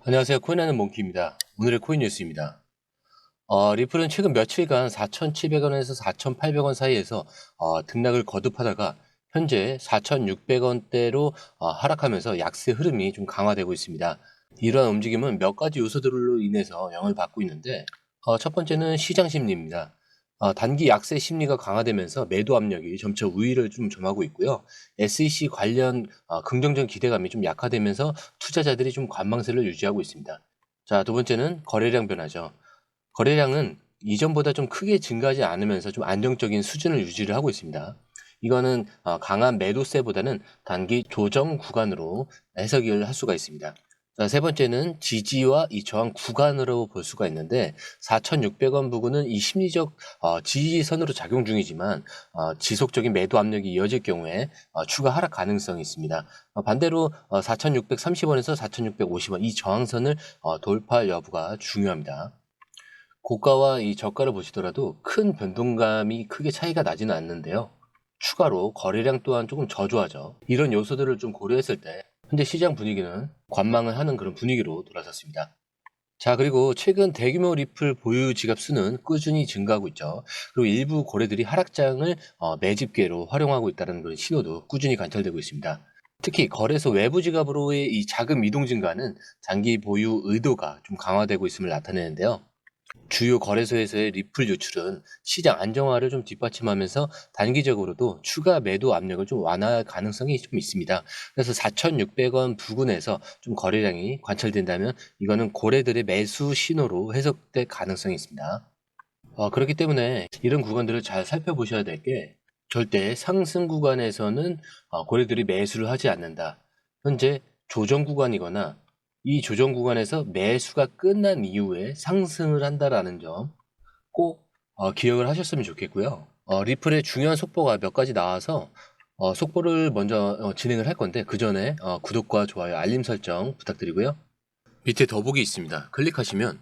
안녕하세요. 코인하는 몽키입니다. 오늘의 코인 뉴스입니다. 리플은 최근 며칠간 4,700원에서 4,800원 사이에서 등락을 거듭하다가 현재 4,600원대로 하락하면서 약세 흐름이 좀 강화되고 있습니다. 이러한 움직임은 몇 가지 요소들로 인해서 영향을 받고 있는데 첫 번째는 시장 심리입니다. 단기 약세 심리가 강화되면서 매도 압력이 점차 우위를 좀 점하고 있고요. SEC 관련 긍정적 기대감이 좀 약화되면서 투자자들이 좀 관망세를 유지하고 있습니다. 자, 두 번째는 거래량 변화죠. 거래량은 이전보다 좀 크게 증가하지 않으면서 좀 안정적인 수준을 유지를 하고 있습니다. 이거는 강한 매도세보다는 단기 조정 구간으로 해석을 할 수가 있습니다. 자, 세 번째는 지지와 이 저항 구간으로 볼 수가 있는데 4,600원 부근은 이 심리적 지지선으로 작용 중이지만 지속적인 매도 압력이 이어질 경우에 추가 하락 가능성이 있습니다. 반대로 4,630원에서 4,650원 이 저항선을 돌파할 여부가 중요합니다. 고가와 이 저가를 보시더라도 큰 변동감이 크게 차이가 나지는 않는데요. 추가로 거래량 또한 조금 저조하죠. 이런 요소들을 좀 고려했을 때 현재 시장 분위기는 관망을 하는 그런 분위기로 돌아섰습니다. 자, 그리고 최근 대규모 리플 보유 지갑 수는 꾸준히 증가하고 있죠. 그리고 일부 거래들이 하락장을 매집계로 활용하고 있다는 그런 신호도 꾸준히 관찰되고 있습니다. 특히 거래소 외부 지갑으로의 이 자금 이동 증가는 장기 보유 의도가 좀 강화되고 있음을 나타내는데요. 주요 거래소에서의 리플 유출은 시장 안정화를 좀 뒷받침하면서 단기적으로도 추가 매도 압력을 좀 완화할 가능성이 좀 있습니다. 그래서 4,600원 부근에서 좀 거래량이 관찰된다면 이거는 고래들의 매수 신호로 해석될 가능성이 있습니다. 그렇기 때문에 이런 구간들을 잘 살펴보셔야 될 게 절대 상승 구간에서는 고래들이 매수를 하지 않는다. 현재 조정 구간이거나 이 조정 구간에서 매수가 끝난 이후에 상승을 한다라는 점 꼭 기억을 하셨으면 좋겠고요. 리플의 중요한 속보가 몇 가지 나와서 속보를 먼저 진행을 할 건데 그 전에 구독과 좋아요, 알림 설정 부탁드리고요. 밑에 더보기 있습니다. 클릭하시면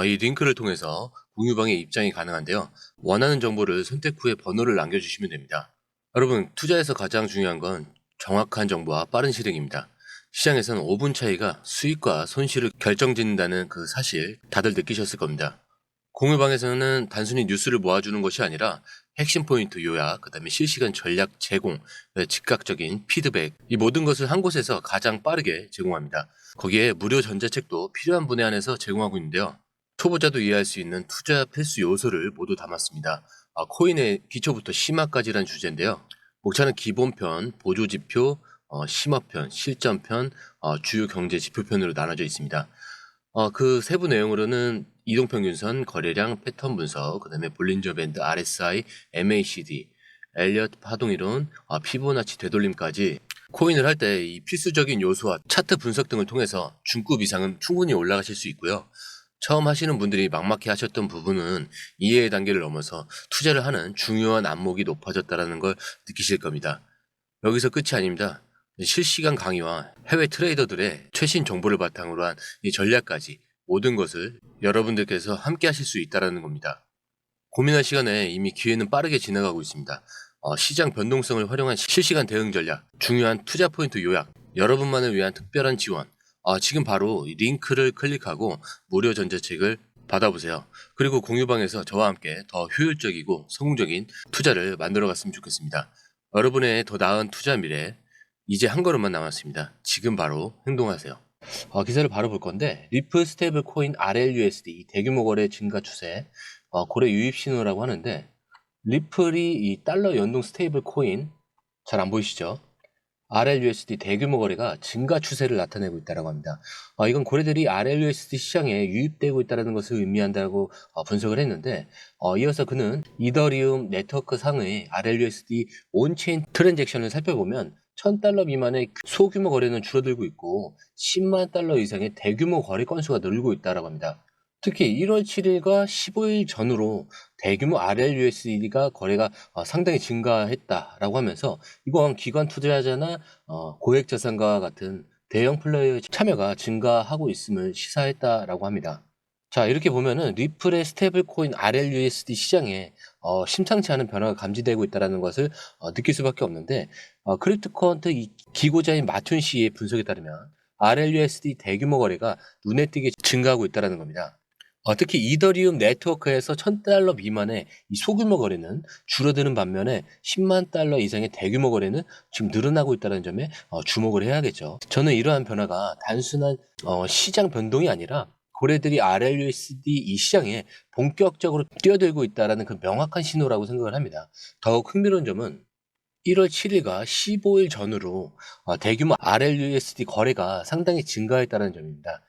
이 링크를 통해서 공유방에 입장이 가능한데요. 원하는 정보를 선택 후에 번호를 남겨주시면 됩니다. 여러분, 투자에서 가장 중요한 건 정확한 정보와 빠른 실행입니다. 시장에서는 5분 차이가 수익과 손실을 결정짓는다는 그 사실 다들 느끼셨을 겁니다. 공유방에서는 단순히 뉴스를 모아주는 것이 아니라 핵심 포인트 요약, 그 다음에 실시간 전략 제공, 즉각적인 피드백, 이 모든 것을 한 곳에서 가장 빠르게 제공합니다. 거기에 무료 전자책도 필요한 분에 한해서 제공하고 있는데요. 초보자도 이해할 수 있는 투자 필수 요소를 모두 담았습니다. 코인의 기초부터 심화까지란 주제인데요. 목차는 기본편, 보조지표, 심화편, 실전편, 주요 경제 지표편으로 나눠져 있습니다. 그 세부 내용으로는 이동평균선, 거래량, 패턴 분석, 그 다음에 볼린저 밴드, RSI, MACD, 엘리엇 파동이론, 피보나치 되돌림까지 코인을 할 때 이 필수적인 요소와 차트 분석 등을 통해서 중급 이상은 충분히 올라가실 수 있고요. 처음 하시는 분들이 막막해 하셨던 부분은 이해의 단계를 넘어서 투자를 하는 중요한 안목이 높아졌다는 걸 느끼실 겁니다. 여기서 끝이 아닙니다. 실시간 강의와 해외 트레이더들의 최신 정보를 바탕으로 한 이 전략까지 모든 것을 여러분들께서 함께 하실 수 있다는 겁니다. 고민할 시간에 이미 기회는 빠르게 지나가고 있습니다. 시장 변동성을 활용한 실시간 대응 전략, 중요한 투자 포인트 요약, 여러분만을 위한 특별한 지원. 지금 바로 이 링크를 클릭하고 무료 전자책을 받아보세요. 그리고 공유방에서 저와 함께 더 효율적이고 성공적인 투자를 만들어 갔으면 좋겠습니다. 여러분의 더 나은 투자 미래, 이제 한 걸음만 남았습니다. 지금 바로 행동하세요. 기사를 바로 볼 건데 리플 스테이블 코인 RLUSD 대규모 거래 증가 추세 고래 유입 신호라고 하는데 리플이 이 달러 연동 스테이블 코인 잘 안 보이시죠? RLUSD 대규모 거래가 증가 추세를 나타내고 있다고 합니다. 이건 고래들이 RLUSD 시장에 유입되고 있다는 것을 의미한다고 분석을 했는데 이어서 그는 이더리움 네트워크 상의 RLUSD 온체인 트랜잭션을 살펴보면 1000달러 미만의 소규모 거래는 줄어들고 있고 10만 달러 이상의 대규모 거래 건수가 늘고 있다고 합니다. 특히 1월 7일과 15일 전후로 대규모 RLUSD가 거래가 상당히 증가했다라고 하면서 이건 기관 투자자나 고액 자산가와 같은 대형 플레이어의 참여가 증가하고 있음을 시사했다라고 합니다. 자, 이렇게 보면은 리플의 스테이블 코인 RLUSD 시장에 심상치 않은 변화가 감지되고 있다는 것을 느낄 수밖에 없는데 크립토커런트 이 기고자인 마튠 씨의 분석에 따르면 RLUSD 대규모 거래가 눈에 띄게 증가하고 있다는 겁니다. 특히 이더리움 네트워크에서 $1,000 미만의 이 소규모 거래는 줄어드는 반면에 $100,000 이상의 대규모 거래는 지금 늘어나고 있다는 점에 주목을 해야겠죠. 저는 이러한 변화가 단순한 시장 변동이 아니라 고래들이 RLUSD 이 시장에 본격적으로 뛰어들고 있다는 그 명확한 신호라고 생각을 합니다. 더욱 흥미로운 점은 1월 7일과 15일 전후로 대규모 RLUSD 거래가 상당히 증가했다는 점입니다.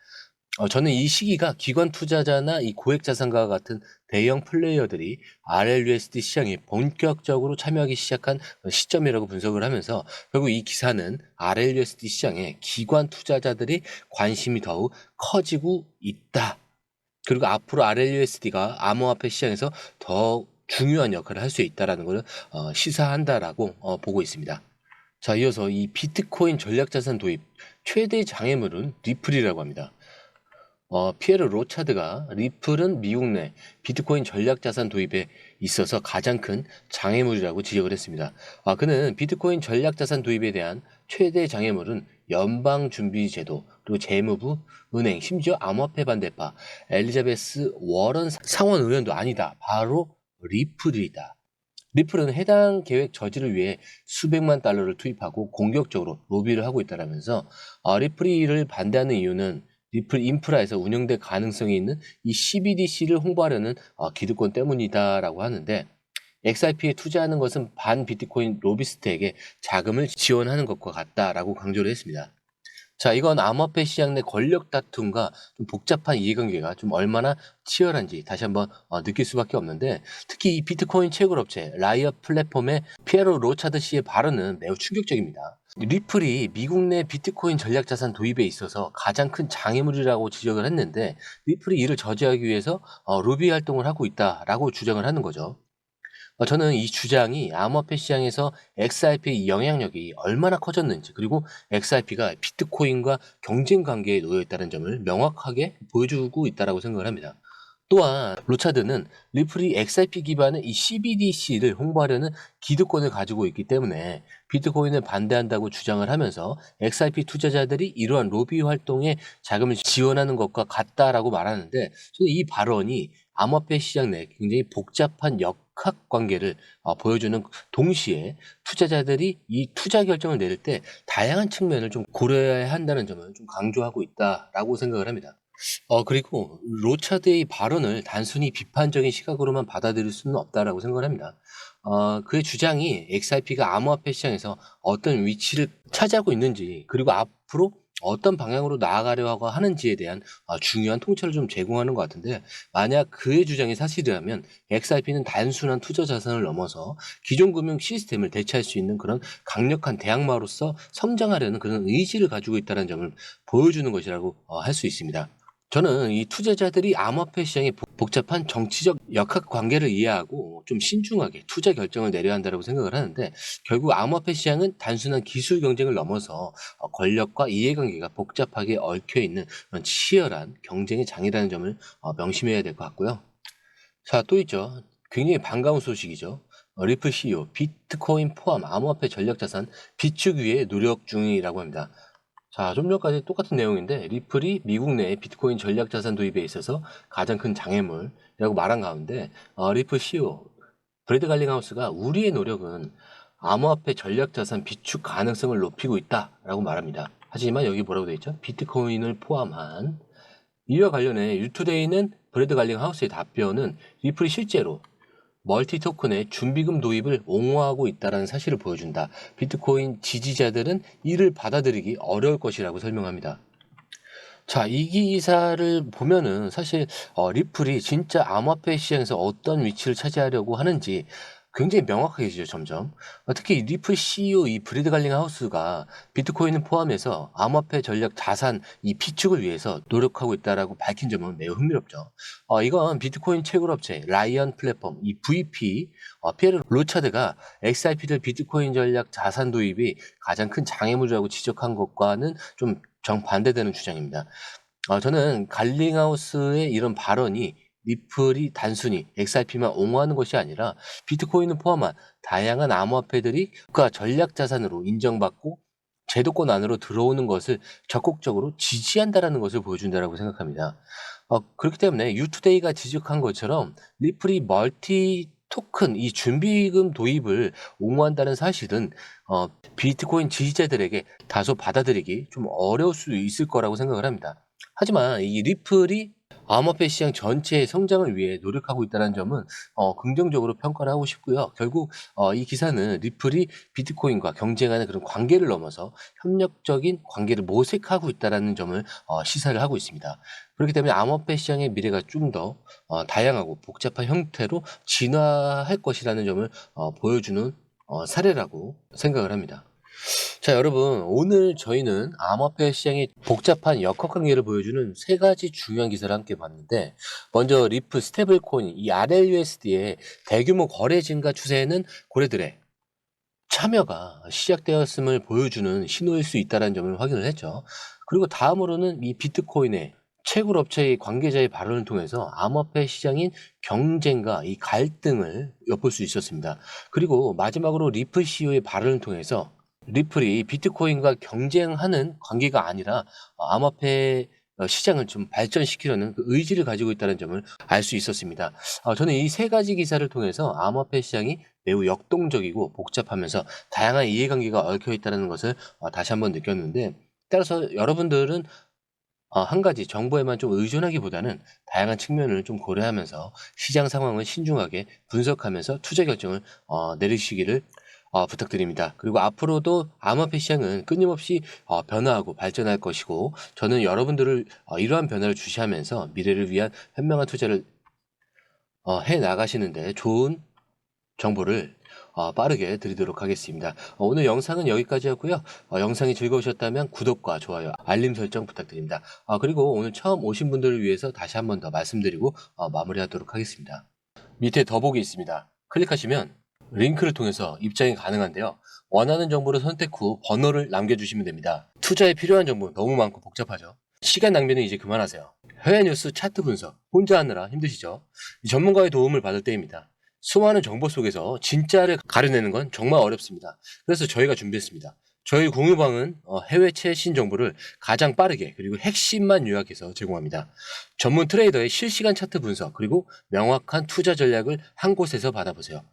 저는 이 시기가 기관 투자자나 이 고액 자산가와 같은 대형 플레이어들이 RLUSD 시장에 본격적으로 참여하기 시작한 시점이라고 분석을 하면서 결국 이 기사는 RLUSD 시장에 기관 투자자들이 관심이 더욱 커지고 있다. 그리고 앞으로 RLUSD가 암호화폐 시장에서 더 중요한 역할을 할 수 있다는 것을 시사한다라고 보고 있습니다. 자, 이어서 이 비트코인 전략자산 도입 최대 장애물은 리플이라고 합니다. 피에르 로차드가 리플은 미국 내 비트코인 전략자산 도입에 있어서 가장 큰 장애물이라고 지적을 했습니다. 그는 비트코인 전략자산 도입에 대한 최대 장애물은 연방준비제도, 그리고 재무부, 은행, 심지어 암호화폐 반대파 엘리자베스 워런 상원 의원도 아니다. 바로 리플이다. 리플은 해당 계획 저지를 위해 수백만 달러를 투입하고 공격적으로 로비를 하고 있다면서 리플이 이를 반대하는 이유는 리플 인프라에서 운영될 가능성이 있는 이 CBDC를 홍보하려는 기득권 때문이다라고 하는데, XRP에 투자하는 것은 반 비트코인 로비스트에게 자금을 지원하는 것과 같다라고 강조를 했습니다. 자, 이건 암호화폐 시장 내 권력 다툼과 좀 복잡한 이해관계가 좀 얼마나 치열한지 다시 한번 느낄 수밖에 없는데, 특히 이 비트코인 채굴 업체 라이엇 플랫폼의 피에로 로차드 씨의 발언은 매우 충격적입니다. 리플이 미국 내 비트코인 전략자산 도입에 있어서 가장 큰 장애물이라고 지적을 했는데, 리플이 이를 저지하기 위해서 로비 활동을 하고 있다라고 주장을 하는 거죠. 저는 이 주장이 암호화폐 시장에서 XRP의 영향력이 얼마나 커졌는지, 그리고 XRP가 비트코인과 경쟁 관계에 놓여 있다는 점을 명확하게 보여주고 있다고 생각을 합니다. 또한 로차드는 리플이 XRP 기반의 이 CBDC를 홍보하려는 기득권을 가지고 있기 때문에 비트코인을 반대한다고 주장을 하면서 XRP 투자자들이 이러한 로비 활동에 자금을 지원하는 것과 같다라고 말하는데, 저는 이 발언이 암호화폐 시장 내 굉장히 복잡한 역학 관계를 보여주는 동시에 투자자들이 이 투자 결정을 내릴 때 다양한 측면을 좀 고려해야 한다는 점을 좀 강조하고 있다라고 생각을 합니다. 그리고 로차드의 발언을 단순히 비판적인 시각으로만 받아들일 수는 없다라고 생각을 합니다. 그의 주장이 XRP가 암호화폐 시장에서 어떤 위치를 차지하고 있는지, 그리고 앞으로 어떤 방향으로 나아가려고 하는지에 대한 중요한 통찰을 좀 제공하는 것 같은데, 만약 그의 주장이 사실이라면 XRP는 단순한 투자 자산을 넘어서 기존 금융 시스템을 대체할 수 있는 그런 강력한 대항마로서 성장하려는 그런 의지를 가지고 있다는 점을 보여주는 것이라고 할 수 있습니다. 저는 이 투자자들이 암호화폐 시장의 복잡한 정치적 역학 관계를 이해하고 좀 신중하게 투자 결정을 내려야 한다고 생각을 하는데, 결국 암호화폐 시장은 단순한 기술 경쟁을 넘어서 권력과 이해관계가 복잡하게 얽혀 있는 그런 치열한 경쟁의 장이라는 점을 명심해야 될 것 같고요. 자, 또 있죠. 굉장히 반가운 소식이죠. 리플 CEO 비트코인 포함 암호화폐 전략자산 비축 위에 노력 중이라고 합니다. 자, 좀 전까지 똑같은 내용인데, 리플이 미국 내 비트코인 전략자산 도입에 있어서 가장 큰 장애물이라고 말한 가운데, 리플 CEO 브래드 갈링하우스가 우리의 노력은 암호화폐 전략자산 비축 가능성을 높이고 있다라고 말합니다. 하지만 여기 뭐라고 되어 있죠? 비트코인을 포함한. 이와 관련해 유투데이는 브래드 갈링하우스의 답변은 리플이 실제로 멀티 토큰의 준비금 도입을 옹호하고 있다는 사실을 보여준다. 비트코인 지지자들은 이를 받아들이기 어려울 것이라고 설명합니다. 자, 이 기사를 보면은 사실 리플이 진짜 암호화폐 시장에서 어떤 위치를 차지하려고 하는지 굉장히 명확해지죠, 점점. 특히 리플 CEO 이 브래드 갈링하우스가 비트코인을 포함해서 암호화폐 전략 자산 이 비축을 위해서 노력하고 있다라고 밝힌 점은 매우 흥미롭죠. 이건 비트코인 채굴 업체 라이언 플랫폼 이 VP 피에르 로차드가 XRP들 비트코인 전략 자산 도입이 가장 큰 장애물이라고 지적한 것과는 좀 정반대되는 주장입니다. 저는 갈링하우스의 이런 발언이 리플이 단순히 XRP만 옹호하는 것이 아니라 비트코인을 포함한 다양한 암호화폐들이 국가 전략 자산으로 인정받고 제도권 안으로 들어오는 것을 적극적으로 지지한다라는 것을 보여준다라고 생각합니다. 그렇기 때문에 유투데이가 지적한 것처럼 리플이 멀티 토큰 이 준비금 도입을 옹호한다는 사실은 비트코인 지지자들에게 다소 받아들이기 좀 어려울 수 있을 거라고 생각을 합니다. 하지만 이 리플이 암호화폐 시장 전체의 성장을 위해 노력하고 있다는 점은 긍정적으로 평가를 하고 싶고요. 결국 이 기사는 리플이 비트코인과 경쟁하는 그런 관계를 넘어서 협력적인 관계를 모색하고 있다는 점을 시사를 하고 있습니다. 그렇기 때문에 암호화폐 시장의 미래가 좀 더 다양하고 복잡한 형태로 진화할 것이라는 점을 보여주는 사례라고 생각을 합니다. 자, 여러분, 오늘 저희는 암호화폐 시장의 복잡한 역학관계를 보여주는 세 가지 중요한 기사를 함께 봤는데, 먼저 리플 스테이블 코인 이 RLUSD의 대규모 거래 증가 추세에는 고래들의 참여가 시작되었음을 보여주는 신호일 수 있다는 점을 확인을 했죠. 그리고 다음으로는 이 비트코인의 채굴 업체의 관계자의 발언을 통해서 암호화폐 시장인 경쟁과 이 갈등을 엿볼 수 있었습니다. 그리고 마지막으로 리플 CEO의 발언을 통해서 리플이 비트코인과 경쟁하는 관계가 아니라 암호화폐 시장을 좀 발전시키려는 그 의지를 가지고 있다는 점을 알 수 있었습니다. 저는 이 세 가지 기사를 통해서 암호화폐 시장이 매우 역동적이고 복잡하면서 다양한 이해관계가 얽혀 있다는 것을 다시 한번 느꼈는데, 따라서 여러분들은 한 가지 정보에만 좀 의존하기보다는 다양한 측면을 좀 고려하면서 시장 상황을 신중하게 분석하면서 투자 결정을 내리시기를 부탁드립니다. 그리고 앞으로도 암호화폐 시장은 끊임없이 변화하고 발전할 것이고, 저는 여러분들을 이러한 변화를 주시하면서 미래를 위한 현명한 투자를 해 나가시는데 좋은 정보를 빠르게 드리도록 하겠습니다. 오늘 영상은 여기까지였고요. 영상이 즐거우셨다면 구독과 좋아요, 알림 설정 부탁드립니다. 그리고 오늘 처음 오신 분들을 위해서 다시 한 번 더 말씀드리고 마무리하도록 하겠습니다. 밑에 더보기 있습니다. 클릭하시면 링크를 통해서 입장이 가능한데요. 원하는 정보를 선택 후 번호를 남겨주시면 됩니다. 투자에 필요한 정보 너무 많고 복잡하죠. 시간 낭비는 이제 그만하세요. 해외 뉴스 차트 분석 혼자 하느라 힘드시죠? 전문가의 도움을 받을 때입니다. 수많은 정보 속에서 진짜를 가려내는 건 정말 어렵습니다. 그래서 저희가 준비했습니다. 저희 공유방은 해외 최신 정보를 가장 빠르게 그리고 핵심만 요약해서 제공합니다. 전문 트레이더의 실시간 차트 분석 그리고 명확한 투자 전략을 한 곳에서 받아보세요.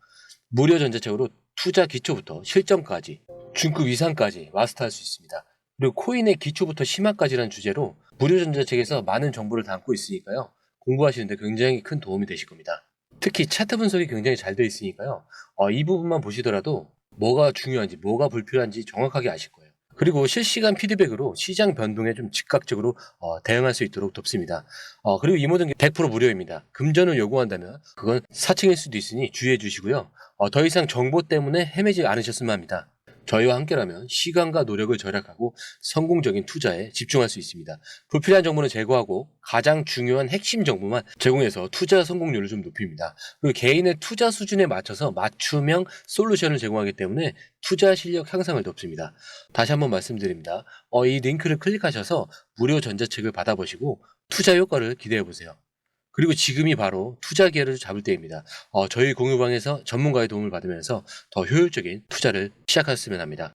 무료 전자책으로 투자 기초부터 실전까지 중급 이상까지 마스터할 수 있습니다. 그리고 코인의 기초부터 심화까지라는 주제로 무료 전자책에서 많은 정보를 담고 있으니까요. 공부하시는데 굉장히 큰 도움이 되실 겁니다. 특히 차트 분석이 굉장히 잘 되어 있으니까요. 이 부분만 보시더라도 뭐가 중요한지 뭐가 불필요한지 정확하게 아실 거예요. 그리고 실시간 피드백으로 시장 변동에 좀 즉각적으로 대응할 수 있도록 돕습니다. 그리고 이 모든 게 100% 무료입니다. 금전을 요구한다면 그건 사칭일 수도 있으니 주의해 주시고요. 더 이상 정보 때문에 헤매지 않으셨으면 합니다. 저희와 함께라면 시간과 노력을 절약하고 성공적인 투자에 집중할 수 있습니다. 불필요한 정보는 제거하고 가장 중요한 핵심 정보만 제공해서 투자 성공률을 좀 높입니다. 그리고 개인의 투자 수준에 맞춰서 맞춤형 솔루션을 제공하기 때문에 투자 실력 향상을 돕습니다. 다시 한번 말씀드립니다. 이 링크를 클릭하셔서 무료 전자책을 받아보시고 투자 효과를 기대해보세요. 그리고 지금이 바로 투자 기회를 잡을 때입니다. 저희 공유방에서 전문가의 도움을 받으면서 더 효율적인 투자를 시작하셨으면 합니다.